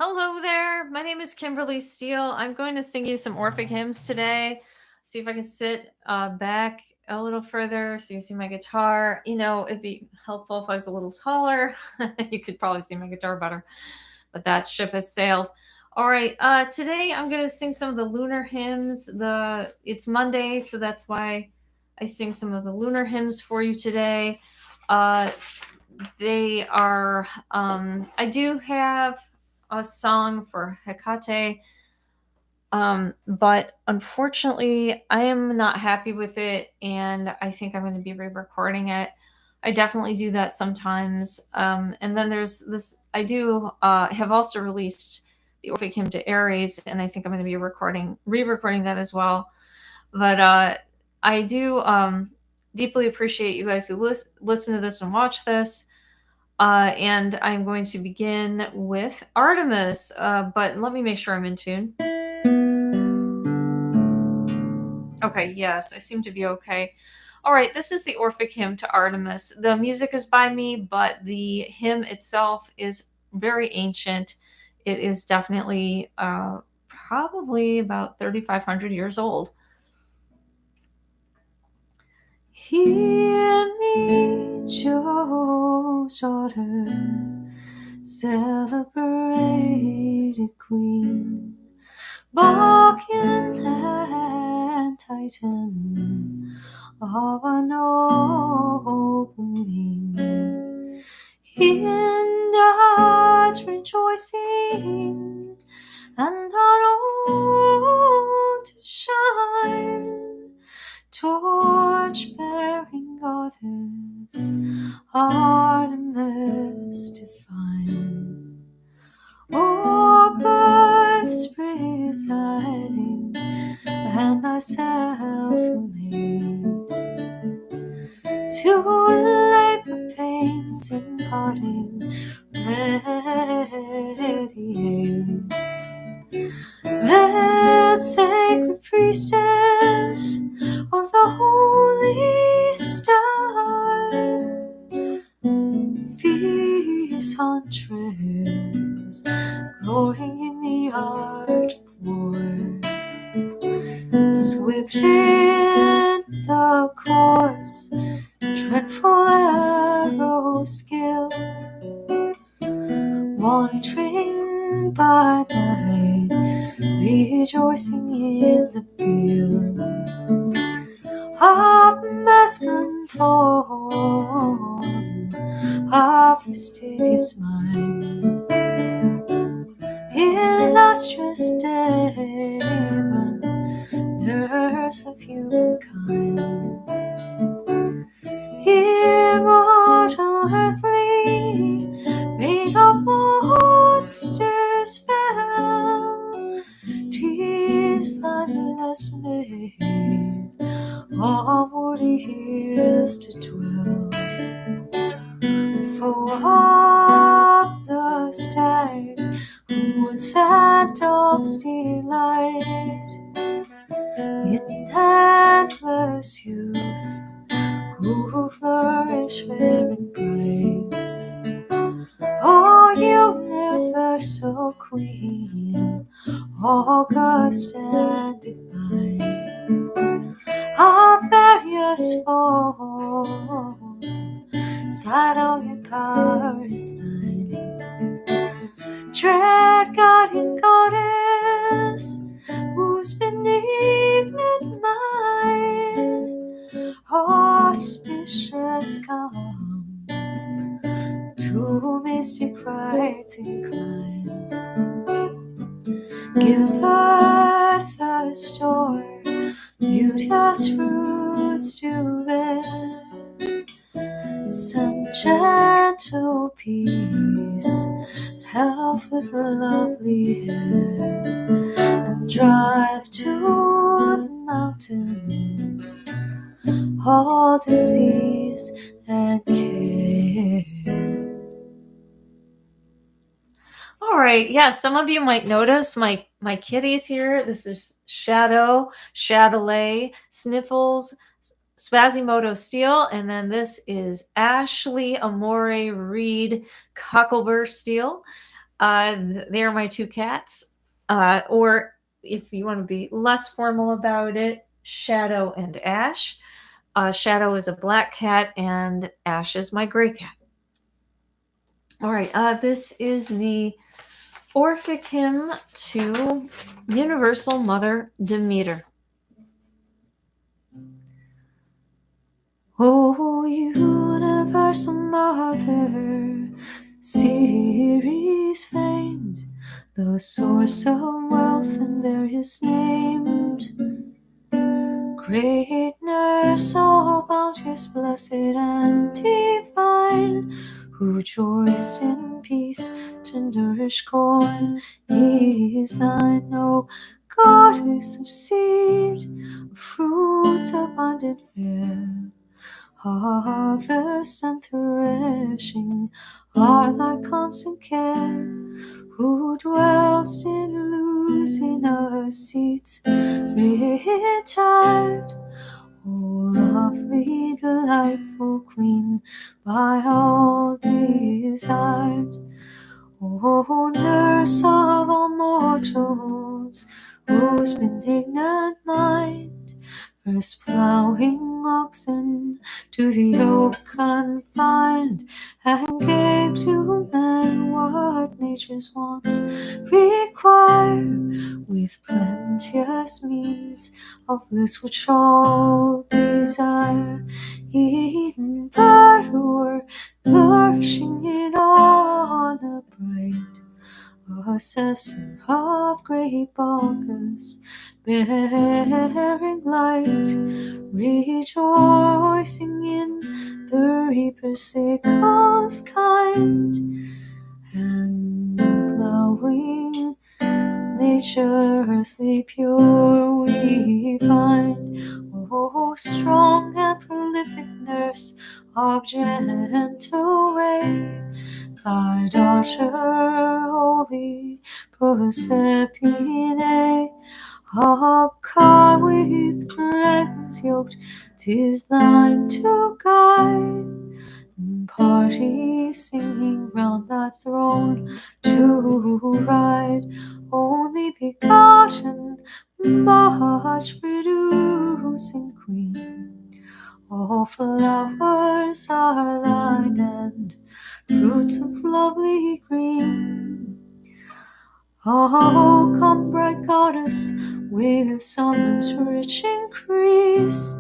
Hello there. My name is Kimberly Steele. I'm going to sing you some Orphic hymns today. See if I can sit back a little further so you see my guitar. It'd be helpful if I was a little taller. You could probably see my guitar better, but that ship has sailed. All right. Today I'm going to sing some of the lunar hymns. It's Monday, so that's why I sing some of the lunar hymns for you today. Uh, they are. I do have a song for Hecate, but unfortunately, I am not happy with it, and I think I'm going to be re-recording it. I definitely do that sometimes. And then there's this. I do have also released the Orphic hymn to Aries, and I think I'm going to be re-recording that as well. But I do deeply appreciate you guys who listen to this and watch this. And I'm going to begin with Artemis, but let me make sure I'm in tune. Okay, yes, I seem to be okay. All right, this is the Orphic hymn to Artemis. The music is by me, but the hymn itself is very ancient. It is definitely probably about 3,500 years old. Hear me, Jove's daughter, celebrated queen, Bacchan and Titan of a noble mien. In God's rejoicing and on all to shine, torch-bearing goddess Artemis divine, o'er births presiding, and thyself made, to labor pains imparting radiate. That sacred priestess of the holy star, feast on trails, glorying in the art of war, swift in the course, dreadful arrow skill, wandering by night, rejoicing in the field of masculine form, of fastidious mind, illustrious demon, nurse of humankind, immortal earthly, made of monsters fell, 'tis thy blessed maid on woody hills to dwell. For of the stag woods and dogs delight, in endless youth who flourish fair and bright. Oh, universal queen, august and divine, of various form, Sidonian power is thine. Dread guardian goddess, whose benignant mind auspicious calm to mystic rites inclined, give earth a store, beauteous fruits to bear, some gentle peace, health with lovely hair, and drive to the mountains all disease and care. All right, yeah, some of you might notice my kitties here. This is Shadow, Shadowlay, Sniffles, Spazimoto Steel, and then this is Ashley Amore Reed Cockleburr Steel. They are my two cats. Or if you want to be less formal about it, Shadow and Ash. Shadow is a black cat, and Ash is my gray cat. All right, this is the Orphic Hymn to Universal Mother Demeter. O Universal Mother, Ceres famed, the source of wealth and various names, great nurse, all bounteous, blessed and divine, who joys in peace to nourish corn is thine. O goddess of seed, of fruit abundant fair, harvest and threshing are thy constant care, who dwellst in Lucina's seats retired, O lovely, delightful queen, by all desired. O nurse of all mortals, whose benignant mind, first ploughing oxen to the yoke confined, and gave to man what nature's wants require, with plenteous means of bliss which all desire. Eden borrower, flourishing in honor bright, assessor of great Bacchus, bearing light, rejoicing in the reaper's sickles kind, and plowing nature earthly pure we find. O strong and prolific nurse of gentle way, thy daughter holy Proserpine, upcar with dragons yoked, 'tis thine to guide, and parties singing round thy throne to ride. Only begotten, much producing queen, all flowers are thine, and fruits of lovely green. Oh, come, bright goddess, with summer's rich increase,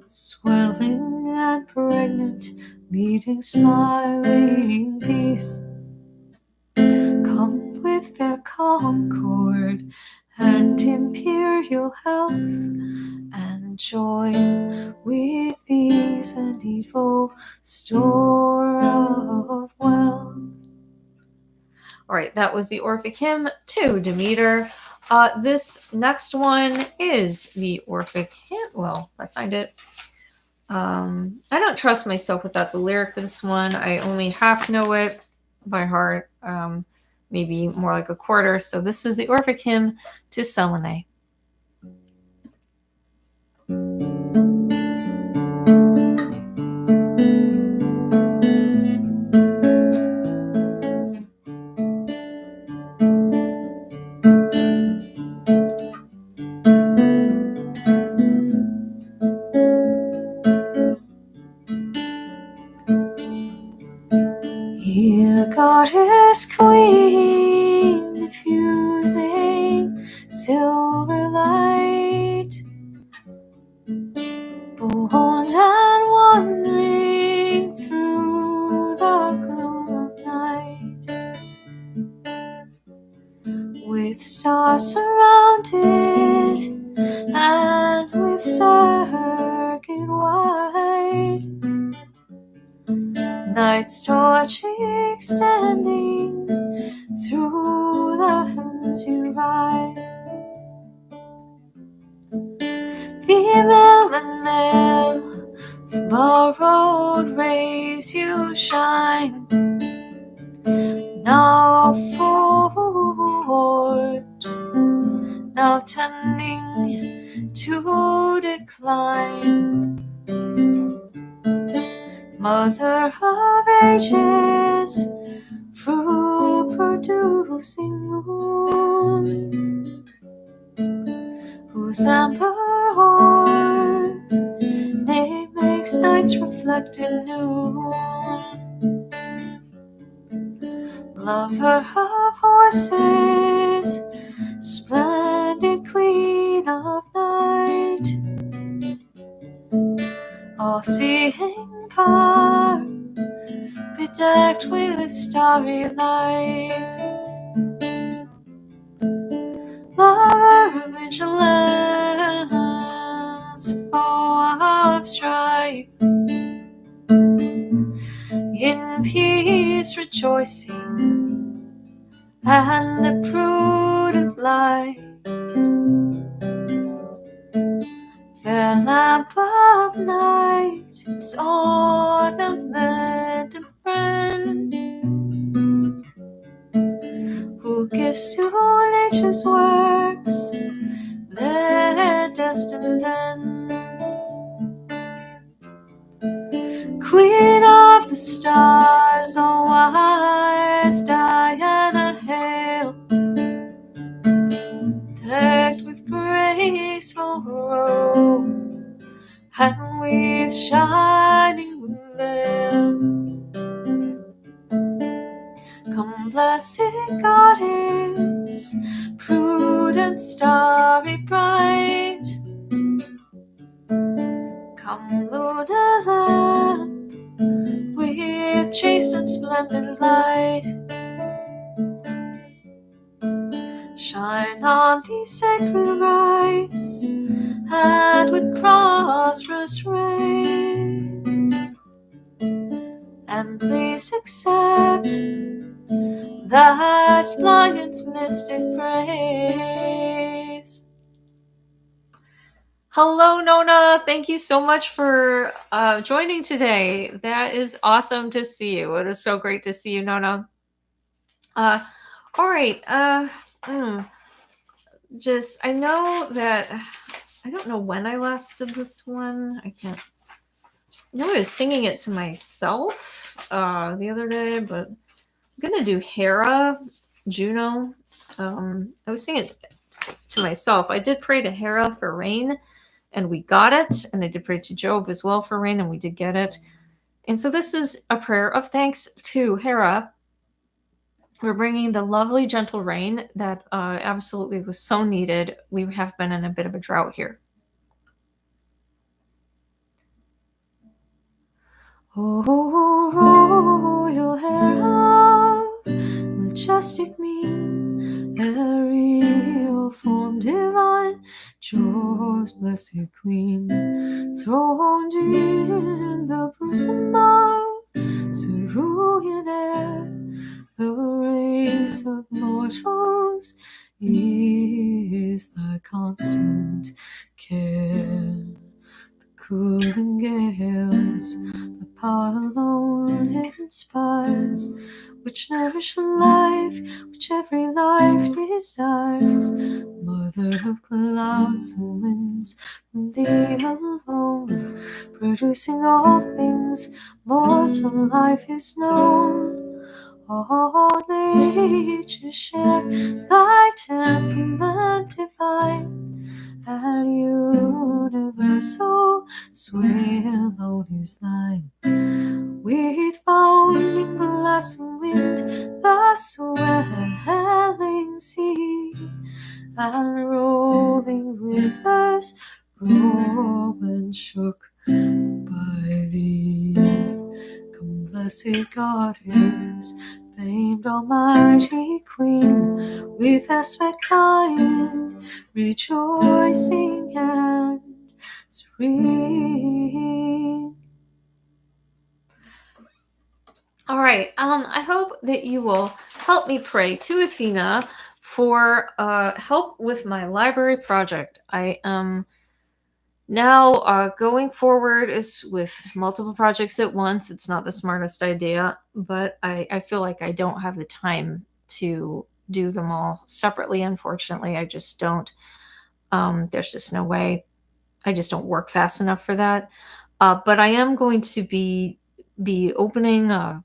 swelling and pregnant, leading smiling peace. Come with fair concord and imperial health, and join with these a needful store of wealth. All right, that was the Orphic Hymn to Demeter. This next one is the Orphic Hymn. Well, if I find it. I don't trust myself without the lyric for this one. I only half know it by heart, maybe more like a quarter. So this is the Orphic Hymn to Selene. Here, goddess queen, diffusing silver light, bold and wandering through the gloom of night, with stars surrounded and with circuit wide, night's torch extending through the heavens you ride. Female and male, with borrowed rays you shine, now forward, now tending to decline. Mother of ages, fruit seducing moon, whose amber heart name makes nights reflect in noon. Lover of horses, splendid queen of night, all-seeing car, bedecked with a starry light. Lover of vigilance, foe of strife, in peace rejoicing, and the prudent light. Fair lamp of night, its ornament and friend, who gives to nature's works their destined end. Queen of the stars, O wise Diana, hail, decked with graceful robe and with shining veil. Come, blessed goddess, prudent, starry bright, come, lunar lamp, with chaste and splendid light. Shine on these sacred rites, and with prosperous rays, and please accept thy splendid's mystic praise. Hello, Nona. Thank you so much for joining today. That is awesome to see you. It is so great to see you, Nona. All right. Just, I know that, I don't know when I last did this one. I know I was singing it to myself the other day, but I'm going to do Hera, Juno. I was singing it to myself. I did pray to Hera for rain, and we got it. And I did pray to Jove as well for rain, and we did get it. And so this is a prayer of thanks to Hera for bringing the lovely, gentle rain that absolutely was so needed. We have been in a bit of a drought here. Oh, royal Hera, majestic mien, aerial form divine, Jove's blessed queen, throned in the bosom of cerulean air, the race of mortals is thy constant care. The cooling gales, the power alone it inspires, which nourish life, which every life desires. Mother of clouds and winds, from thee alone, producing all things, mortal life is known. All nature share thy temperament divine, and universal sway alone is thine. With bounding blossom wind, the swelling sea, and rolling rivers roar when shook by thee. Come, blessed goddess, famed almighty queen, with aspect kind, rejoicing and serene. All right. I hope that you will help me pray to Athena for help with my library project. I am now going forward is with multiple projects at once. It's not the smartest idea, but I feel like I don't have the time to do them all separately. Unfortunately, I just don't. There's just no way. I just don't work fast enough for that. But I am going to be opening a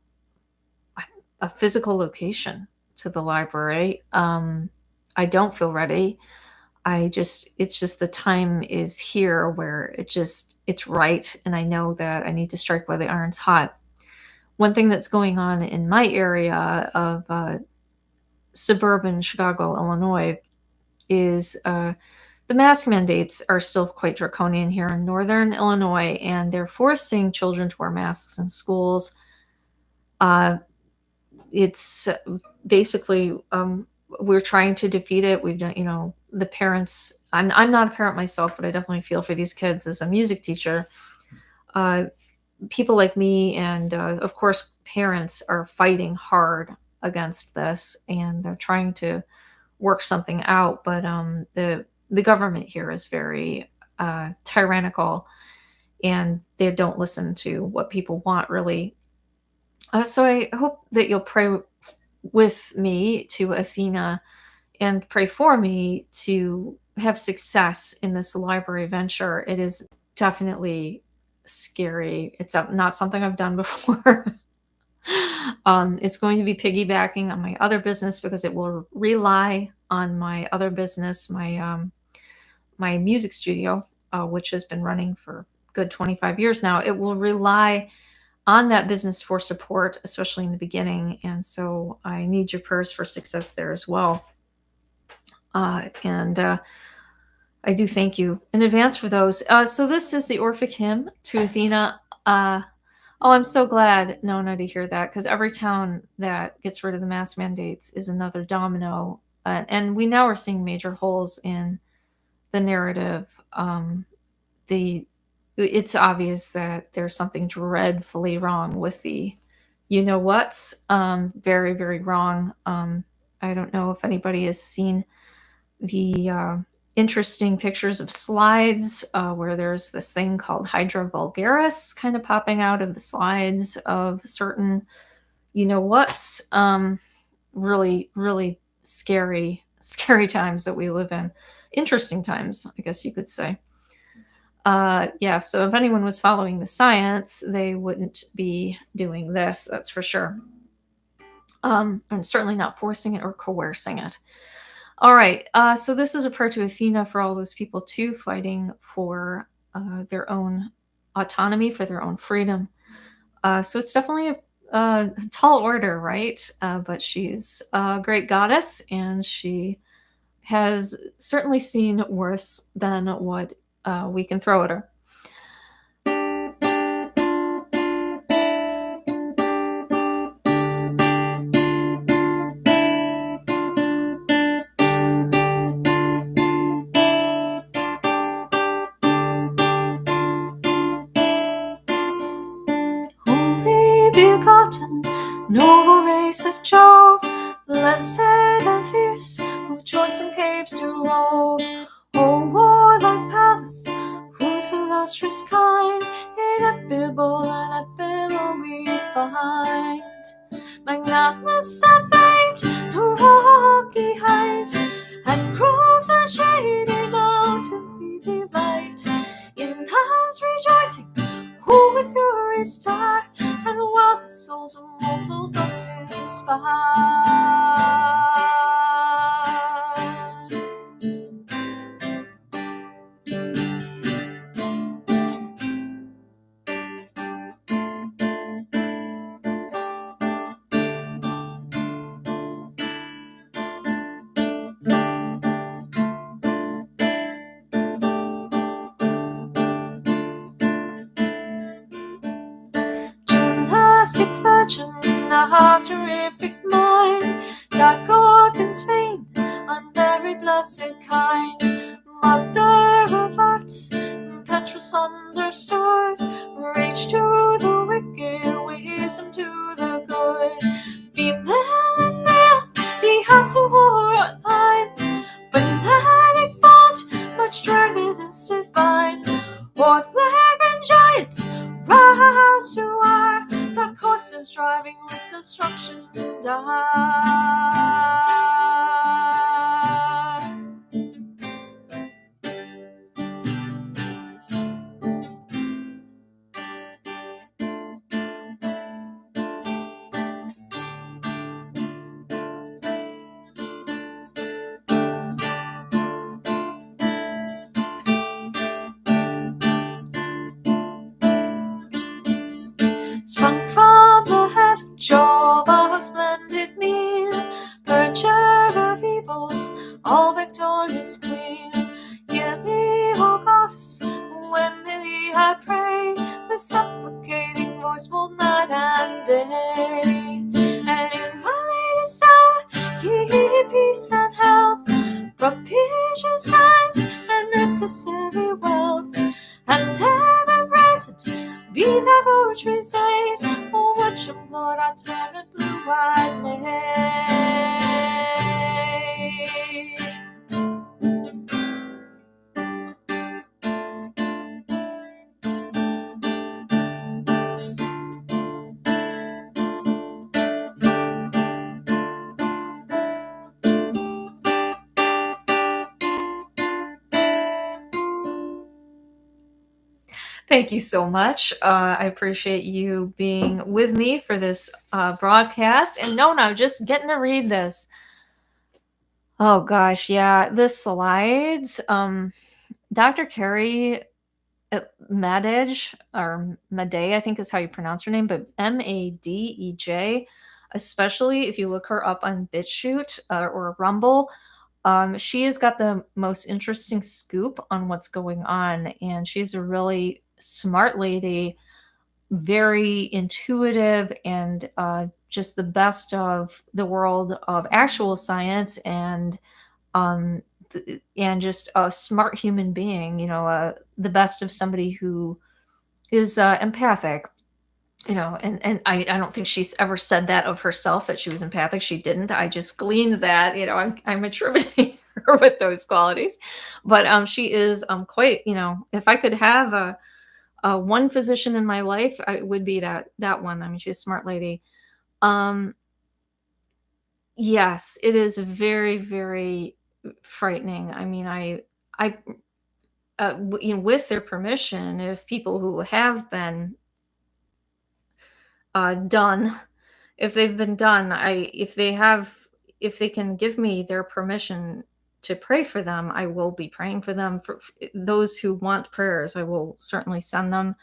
physical location to the library. I don't feel ready. It's just the time is here where it's right. And I know that I need to strike while the iron's hot. One thing that's going on in my area of suburban Chicago, Illinois, is the mask mandates are still quite draconian here in northern Illinois, and they're forcing children to wear masks in schools. It's basically we're trying to defeat it. We've done, the parents. I'm not a parent myself, but I definitely feel for these kids as a music teacher. Uh, People like me and of course parents are fighting hard against this, and they're trying to work something out. But the government here is very tyrannical, and they don't listen to what people want really. So I hope that you'll pray with me to Athena and pray for me to have success in this library venture. It is definitely scary. It's not something I've done before. It's going to be piggybacking on my other business because it will rely on my other business, my music studio, which has been running for good 25 years now. It will rely on that business for support, especially in the beginning. And so I need your prayers for success there as well. And I do thank you in advance for those. So this is the Orphic hymn to Athena. I'm so glad, Nona, to hear that, because every town that gets rid of the mask mandates is another domino. And we now are seeing major holes in the narrative. It's obvious that there's something dreadfully wrong with the you know what's very, very wrong. I don't know if anybody has seen the interesting pictures of slides where there's this thing called Hydra vulgaris kind of popping out of the slides of certain you know what's really, really scary times that we live in. Interesting times, I guess you could say. Yeah, so if anyone was following the science, they wouldn't be doing this, that's for sure. And certainly not forcing it or coercing it. All right, so this is a prayer to Athena for all those people too fighting for their own autonomy, for their own freedom. So it's definitely a tall order, right? But she's a great goddess, and she has certainly seen worse than what we can throw at her. Only begotten, noble race of Jove, blessed and fierce, who choice in caves to rove. O warlike Pallas, whose illustrious kind ineffable and ephemeral we find. Magnanimous and famed, the rocky height, and groves and shady mountains thee delight. In arms rejoicing, who with fury star, and wealth the souls of mortals thus inspire. Gymnastic virgin of terrific mind, dark organ Spain, unburied blessed kind, mother of arts, impetuous understood, rage to the wicked, wisdom to the good. Female and male, the hearts of war are thine, fanatic font, much dragoness divine. Or flagrant giants, roused to war, the courses driving with destruction die. ye peace and health, propitious times and necessary wealth, and ever present be thy votaries aid, on which implore our spirit blue-eyed maid. Thank you so much. I appreciate you being with me for this broadcast. And no, I'm just getting to read this. Oh gosh, yeah, the slides. Dr. Carrie Madej, or Madej, I think is how you pronounce her name, but Madej, especially if you look her up on BitChute or Rumble, she has got the most interesting scoop on what's going on, and she's a really smart lady, very intuitive, and just the best of the world of actual science, and um, and just a smart human being. The best of somebody who is empathic. And I don't think she's ever said that of herself, that she was empathic. She didn't. I just gleaned that. I'm attributing her with those qualities, but she is quite. If I could have one physician in my life, it would be that one. I mean, she's a smart lady. Um, yes, it is very, very frightening. I mean, I, with their permission, if people who have been done, if they've been done, if they can give me their permission to pray for them, I will be praying for them. For those who want prayers, I will certainly send them,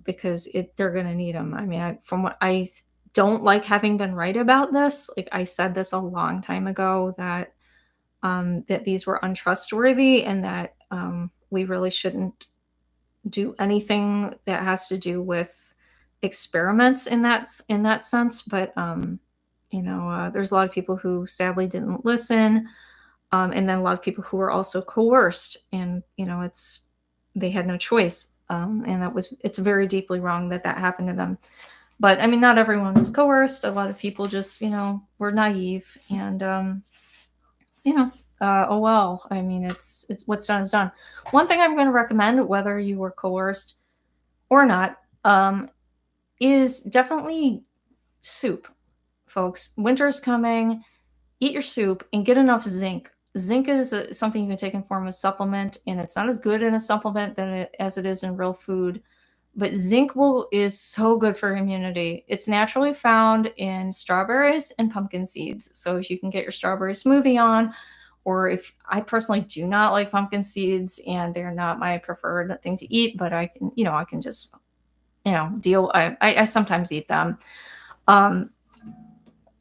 because they're going to need them. I mean, from what I don't like having been right about this, like I said this a long time ago, that these were untrustworthy, and that we really shouldn't do anything that has to do with experiments in that sense. But there's a lot of people who sadly didn't listen, and then a lot of people who were also coerced, and they had no choice, and it's very deeply wrong that happened to them. But I mean, not everyone was coerced. A lot of people just were naive, and you know oh well. I mean, it's what's done is done. One thing I'm going to recommend, whether you were coerced or not, is definitely soup, folks. Winter's coming. Eat your soup and get enough zinc. Zinc is something you can take in form of supplement, and it's not as good in a supplement as it is in real food. But zinc is so good for immunity. It's naturally found in strawberries and pumpkin seeds. So if you can get your strawberry smoothie on, or if I personally do not like pumpkin seeds and they're not my preferred thing to eat, but I can just deal. I sometimes eat them. Um,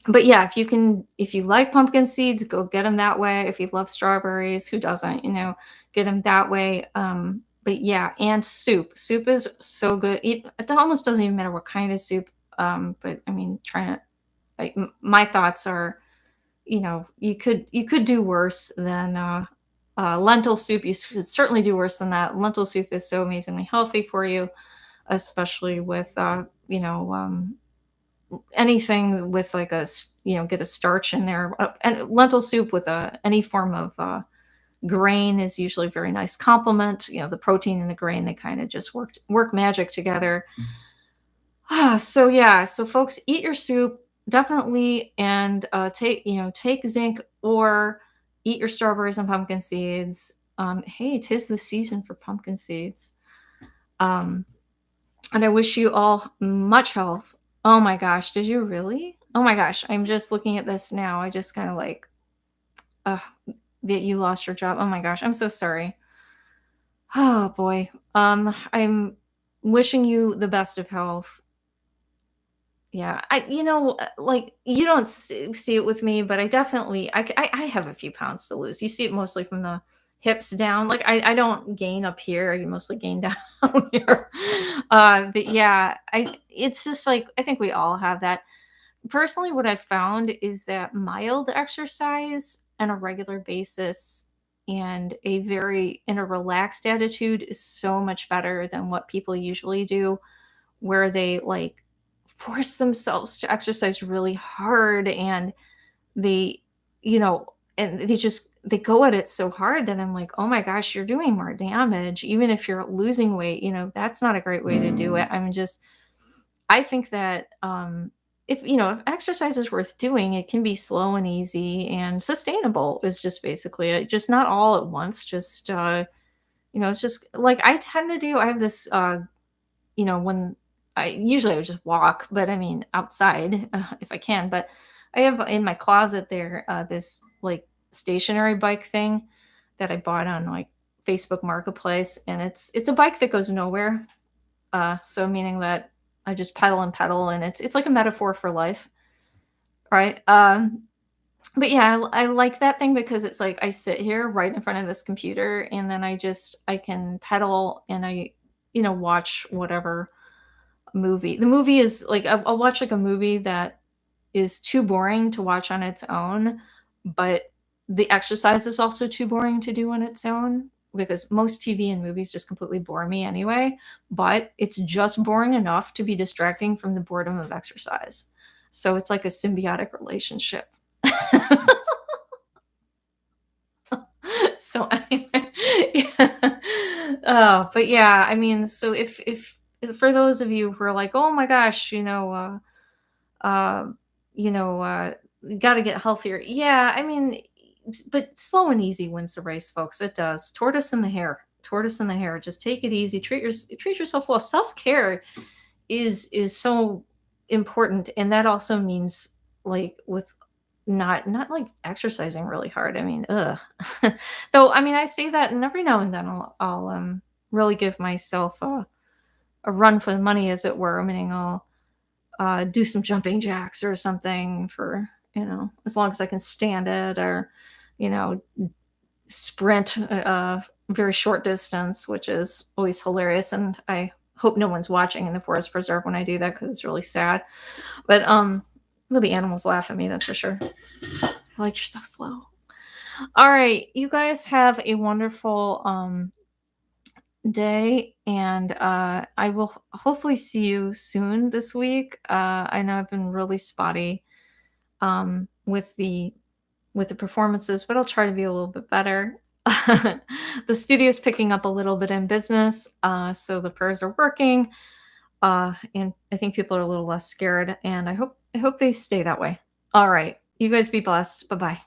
but yeah, if you like pumpkin seeds, go get them that way. If you love strawberries, who doesn't? Get them that way. But yeah, and soup is so good. It almost doesn't even matter what kind of soup. But I mean, my thoughts are, you could do worse than lentil soup. You could certainly do worse than that. Lentil soup is so amazingly healthy for you, especially with anything with like get a starch in there. And lentil soup with any form of grain is usually a very nice complement. The protein and the grain, they kind of just work magic together. So yeah, so folks, eat your soup definitely, and take zinc, or eat your strawberries and pumpkin seeds. Hey, 'tis the season for pumpkin seeds. And I wish you all much health. Oh my gosh, did you really? Oh my gosh, I'm just looking at this now. I just kind of like, uh, that you lost your job. Oh my gosh, I'm so sorry. Oh boy. I'm wishing you the best of health. Yeah, like, you don't see it with me, but I definitely, I have a few pounds to lose. You see it mostly from the hips down. Like, I don't gain up here. I mostly gain down here. But yeah, it's just like, I think we all have that. personally, what I've found is that mild exercise on a regular basis and in a relaxed attitude is so much better than what people usually do, where they like force themselves to exercise really hard and they, you know, and they go at it so hard that I'm like, oh my gosh, you're doing more damage. Even if you're losing weight, that's not a great way to do it. I think that if exercise is worth doing, it can be slow and easy and sustainable is just basically it. Just not all at once. Just it's just like I tend to do. I have this when I would just walk, but I mean outside if I can. But I have in my closet there this like stationary bike thing that I bought on like Facebook Marketplace, and it's a bike that goes nowhere. So meaning that I just pedal and pedal, and it's like a metaphor for life, right? But yeah, I like that thing because it's like I sit here right in front of this computer, and then I can pedal and watch whatever movie. The movie is like I'll watch like a movie that is too boring to watch on its own, but the exercise is also too boring to do on its own because most TV and movies just completely bore me anyway, but it's just boring enough to be distracting from the boredom of exercise. So it's like a symbiotic relationship. So anyway, yeah. Oh, but yeah, I mean, so if for those of you who are like, oh my gosh, uh, got to get healthier. Yeah, I mean, but slow and easy wins the race, folks. It does. Tortoise in the hare. Tortoise in the hare. Just take it easy. Treat yourself well. Self care is so important, and that also means like with not like exercising really hard. I mean, ugh. Though I mean, I say that, and every now and then I'll really give myself a run for the money, as it were. Meaning I'll do some jumping jacks or something for as long as I can stand it, or you know sprint a very short distance, which is always hilarious. And I hope no one's watching in the forest preserve when I do that because it's really sad. But well, the animals laugh at me, that's for sure. Like, you're so slow. All right, you guys have a wonderful day, and I will hopefully see you soon this week. I know I've been really spotty with the performances, but I'll try to be a little bit better. The studio's picking up a little bit in business, so the prayers are working, and I think people are a little less scared, and I hope they stay that way. All right, you guys be blessed. Bye bye.